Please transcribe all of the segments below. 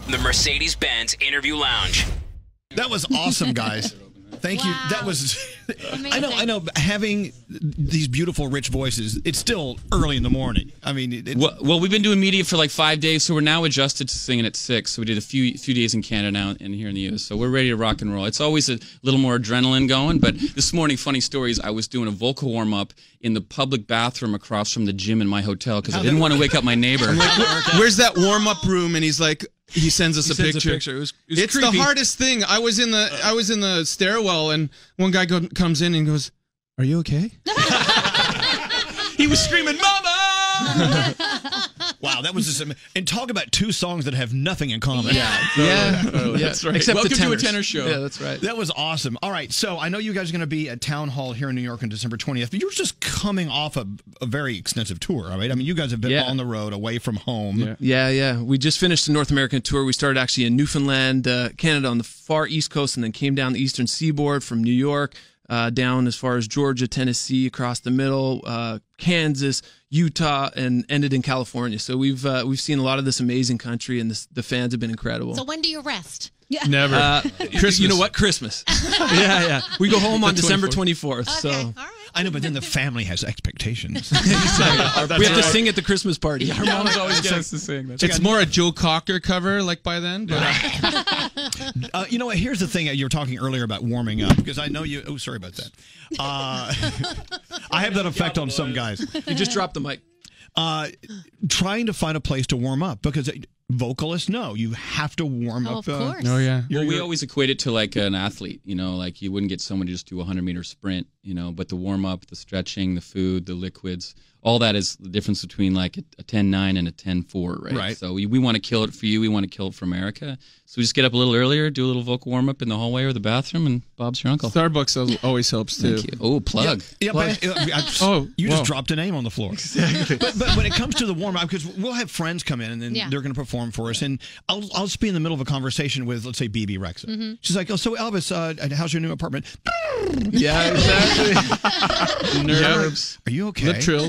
The Mercedes-Benz Interview Lounge. That was awesome, guys. Thank you. That was. Amazing. I know. Having these beautiful, rich voices. It's still early in the morning. I mean, well, we've been doing media for like 5 days, so we're now adjusted to singing at 6. So we did a few days in Canada now and here in the U.S. So we're ready to rock and roll. It's always a little more adrenaline going. But this morning, funny stories. I was doing a vocal warm up in the public bathroom across from the gym in my hotel because I didn't want to wake up my neighbor. I'm like, where's that warm up room? And he's like. He sends us a picture. It was it's creepy. the hardest thing. I was in the stairwell, and one guy comes in and goes, "Are you okay?" He was screaming, "Mama!" Wow, that was just. And talk about two songs that have nothing in common. Yeah, that's right. Except Welcome the to a tenors. tenor show. Yeah, that's right. That was awesome. All right, so I know you guys are going to be at Town Hall here in New York on December 20th, but you're just coming off a very extensive tour, right? I mean, you guys have been on the road, away from home. Yeah. We just finished a North American tour. We started actually in Newfoundland, Canada on the far East Coast, and then came down the Eastern Seaboard from New York down as far as Georgia, Tennessee, across the middle, Kansas, Utah, and ended in California. So we've seen a lot of this amazing country, and the fans have been incredible. So when do you rest? Never. Christmas. You know what? Christmas. yeah. We go home on December 24th. Okay, So all right. I know, but then the family has expectations. we have to sing at the Christmas party. Our moms always get us to sing. It's more a Joe Cocker cover, like by then. But You know what? Here's the thing. You were talking earlier about warming up, because I know you. Oh, sorry about that. I have that effect on some guys. You just dropped the mic. Trying to find a place to warm up, because vocalists know you have to warm up. Of course. oh yeah. Well, we always equate it to like an athlete, like you wouldn't get someone to just do a 100-meter sprint, but the warm up, the stretching, the food, the liquids, all that is the difference between like a 10-9 and a 10-4, right? Right. So we want to kill it for you. We want to kill it for America. So we just get up a little earlier, do a little vocal warm up in the hallway or the bathroom, and Bob's your uncle. Starbucks always helps too. Thank you. Oh, plug. Yeah, but you just dropped a name on the floor. Exactly. But when it comes to the warm up, because we'll have friends come in and then they're going to perform for us, and I'll just be in the middle of a conversation with, let's say, BB Rexa. She's like, "Oh, so Elvis, how's your new apartment?" Yeah, exactly. Nerves. Are you okay? Lip trill.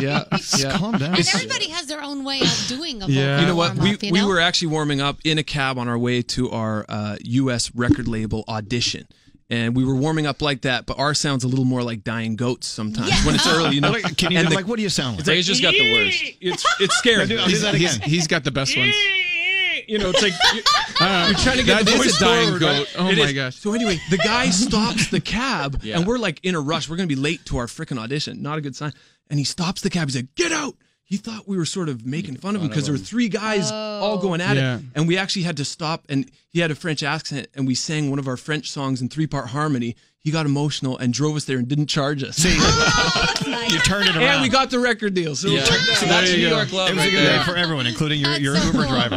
Yeah. Calm down. And everybody has their own way of doing a vocal Yeah. You know what? warm-up, We were actually warming up in a cab on our way to our U.S. record label audition. And we were warming up like that, but our sound's a little more like dying goats sometimes when it's early, Can you, what do you sound like? Ray's just got the worst. It's scary. I'll do that again. He's got the best ones. It's like you're trying to get That the is voice a dying forward, goat. right? Oh It my is. gosh. So anyway, the guy stops the cab, Yeah. and we're like in a rush. We're going to be late to our freaking audition. Not a good sign. And he stops the cab. He's like, "Get out!" He thought we were sort of making fun of him because there were three guys all going at it, and we actually had to stop. And he had a French accent, and we sang one of our French songs in 3-part harmony. He got emotional and drove us there and didn't charge us. See, you turned it around. And we got the record deal. So Yeah. So that's New York love It was right a good there. day for everyone, including your That's so Uber cool. driver.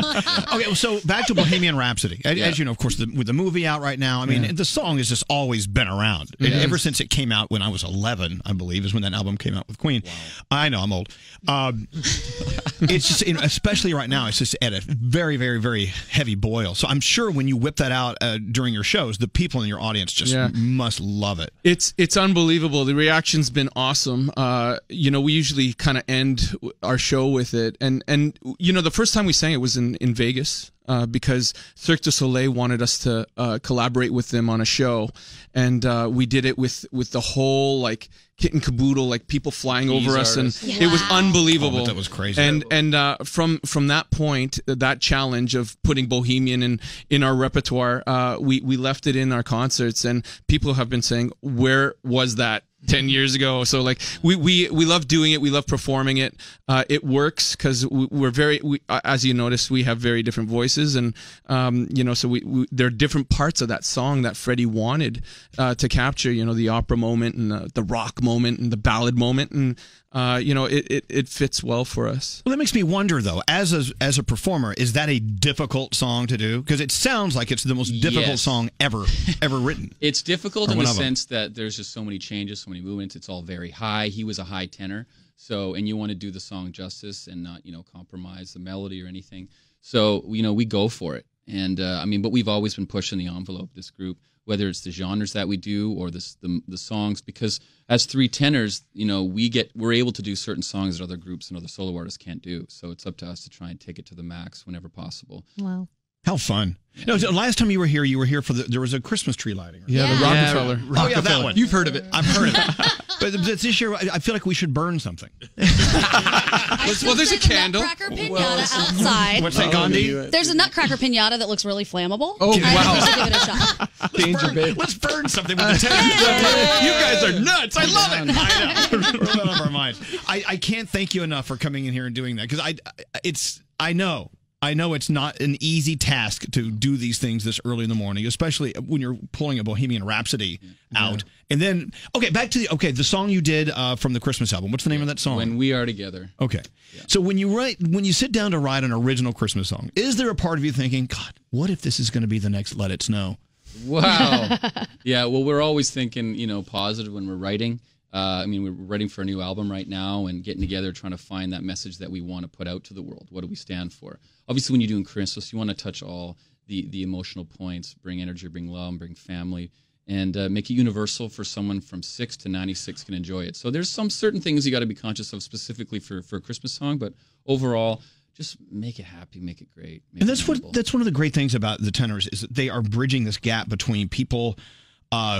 Okay, well, so back to Bohemian Rhapsody. As you know, of course, with the movie out right now, I mean, the song has just always been around. Ever since it came out when I was 11, I believe, is when that album came out with Queen. Wow. I know, I'm old. It's just, especially right now, it's just at a very, very, very heavy boil. So I'm sure when you whip that out during your shows, the people in your audience just must love it. It's unbelievable. The reaction's been awesome. We usually kind of end our show with it, and the first time we sang it was in Vegas. Because Cirque du Soleil wanted us to collaborate with them on a show, and we did it with the whole like kit and caboodle, like people flying over us, and it was unbelievable. Oh, that was crazy. And from that point, that challenge of putting Bohemian in our repertoire, we left it in our concerts, and people have been saying, "Where was that 10 years ago?" So like we love doing it, we love performing it. It works because we're as you notice, we have very different voices, and so we there are different parts of that song that Freddie wanted to capture, the opera moment and the rock moment and the ballad moment, and it fits well for us. Well, that makes me wonder, though, as a performer, is that a difficult song to do? Because it sounds like it's the most difficult song ever written. It's difficult Or in the one of them. sense that there's just so many changes, so many movements. It's all very high. He was a high tenor, and you want to do the song justice and not, compromise the melody or anything. So, we go for it. And I mean, but we've always been pushing the envelope, this group, whether it's the genres that we do or the songs, because as three tenors, you know, we're able to do certain songs that other groups and other solo artists can't do. So it's up to us to try and take it to the max whenever possible. Wow. How fun. No, last time you were here for there was a Christmas tree lighting. Yeah, the Rockefeller. Oh, yeah, that one. You've heard of it. I've heard of it. But this year, I feel like we should burn something. Well, there's a candle. Nutcracker pinata outside. What's that, Gandhi? There's a nutcracker pinata that looks really flammable. Oh, wow. We should give it a shot. Danger, babe. Let's burn something with the tenors. You guys are nuts. I love it. I know. We're out of our minds. I can't thank you enough for coming in here and doing that, because I know it's not an easy task to do these things this early in the morning, especially when you're pulling a Bohemian Rhapsody out. And then, back to the song you did from the Christmas album. What's the name of that song? When We Are Together. Okay. Yeah. So when you sit down to write an original Christmas song, is there a part of you thinking, God, what if this is going to be the next Let It Snow? Wow. Yeah, well, we're always thinking, positive when we're writing. I mean, we're writing for a new album right now and getting together, trying to find that message that we want to put out to the world. What do we stand for? Obviously, when you're doing Christmas, you want to touch all the emotional points, bring energy, bring love, bring family, and make it universal for someone from 6 to 96 can enjoy it. So there's some certain things you got to be conscious of specifically for a Christmas song, but overall, just make it happy, make it great. And that's one of the great things about the Tenors is that they are bridging this gap between people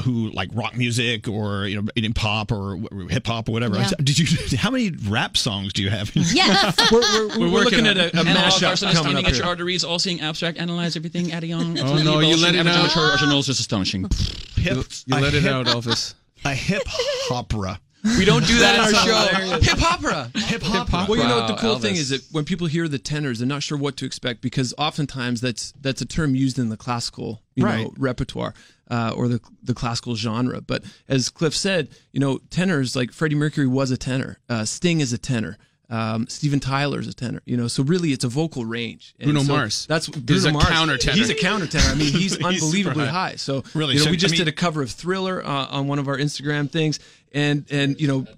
who like rock music or pop or hip hop or whatever. Yeah. How many rap songs do you have? Yes, we're looking at a mashup coming up at your arteries, all seeing abstract, analyze everything, add young. Oh no, you let it out. Arsenal's just astonishing. You let it out, Elvis. A hip opera. We don't do that in our show. Hip opera. Hip opera. Well, you know what the cool Elvis. thing is that when people hear the tenors, they're not sure what to expect, because oftentimes that's a term used in the classical repertoire or the classical genre. But as Cliff said, tenors, like Freddie Mercury was a tenor, Sting is a tenor. Steven Tyler's a tenor, so really it's a vocal range. And Bruno Mars. That's He's Bruno a Mars. counter tenor. He's a counter tenor. I mean, he's unbelievably high. So really, we just did a cover of Thriller on one of our Instagram things, and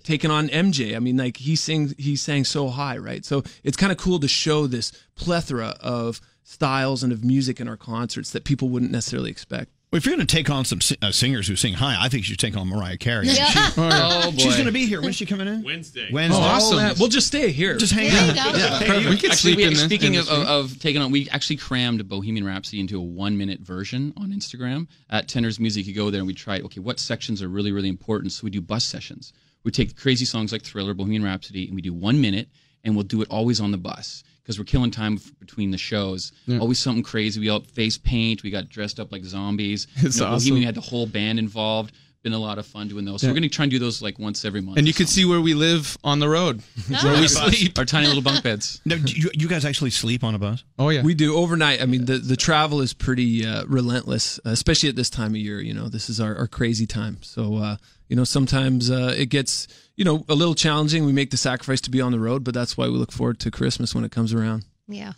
taking on MJ. I mean, like he sang so high, right? So it's kind of cool to show this plethora of styles and of music in our concerts that people wouldn't necessarily expect. Well, if you're going to take on some singers who sing high, I think you should take on Mariah Carey. Yeah. Oh, boy. She's going to be here. When's she coming in? Wednesday. Oh, awesome. We'll just stay here. Just hang There out. you go. Yeah. Hey, We could sleep in this. Speaking of taking on, we actually crammed Bohemian Rhapsody into a 1-minute version on Instagram at Tenors Music. You go there and we try, what sections are really, really important. So we do bus sessions. We take crazy songs like Thriller, Bohemian Rhapsody, and we do 1 minute, and we'll do it always on the bus, because we're killing time between the shows. Always something crazy. We all face paint. We got dressed up like zombies. It's awesome. Bohemian had the whole band involved. Been a lot of fun doing those. So we're going to try and do those like once every month. And you can see where we live on the road, where we sleep. Our tiny little bunk beds. Now, do you guys actually sleep on a bus? Oh yeah, We do overnight. I mean, the travel is pretty relentless, especially at this time of year. This is our crazy time. So, sometimes it gets, a little challenging. We make the sacrifice to be on the road, but that's why we look forward to Christmas when it comes around. Yeah.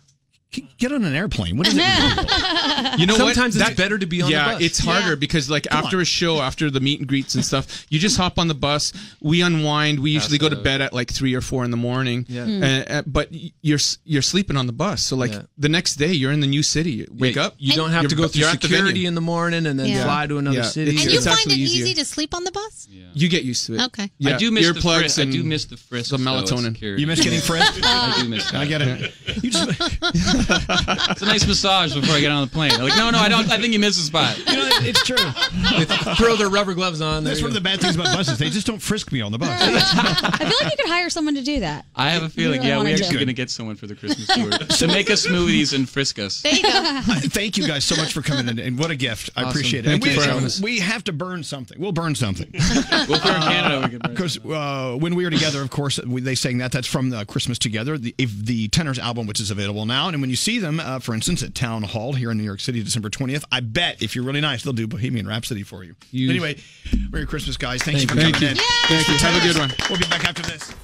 Get on an airplane. What is it? You know Sometimes what? it's better to be on the bus. Yeah, it's harder because after a show, after the meet and greets and stuff, you just hop on the bus. We unwind. We usually go to bed at like 3 or 4 in the morning. Yeah. But you're sleeping on the bus. So the next day, you're in the new city. You wake up. You don't have to go through you're at the security venue. in the morning and then Yeah. fly to another Yeah. city. And you It's find it actually easy easier. to sleep on the bus? You get used to it. Okay. Yeah. I do miss earplugs I and do miss the frisk. the melatonin. You miss getting frisked? I do miss that. I get it. You just, It's a nice massage before I get on the plane. They're like, no, I don't. I think you missed a spot. it's true. Throw their rubber gloves on. That's one of the bad things about buses. They just don't frisk me on the bus. I feel like you could hire someone to do that. I have a feeling, really we're wanted actually to. going to get someone for the Christmas tour to make us smoothies and frisk us. There you go. Thank you guys so much for coming in, and what a gift. I appreciate it. Thank And you for having us. we have to burn something. We'll burn something. Well, if we're in Canada, we can burn Because when we were together, of course, they sang that's from Christmas Together, the Tenors album, which is available now. And when you see them, for instance, at Town Hall here in New York City, December 20th, I bet if you're really nice, they'll do Bohemian Rhapsody for you. Anyway, Merry Christmas, guys. Thank you for coming in. Thank you. Have a good one. We'll be back after this.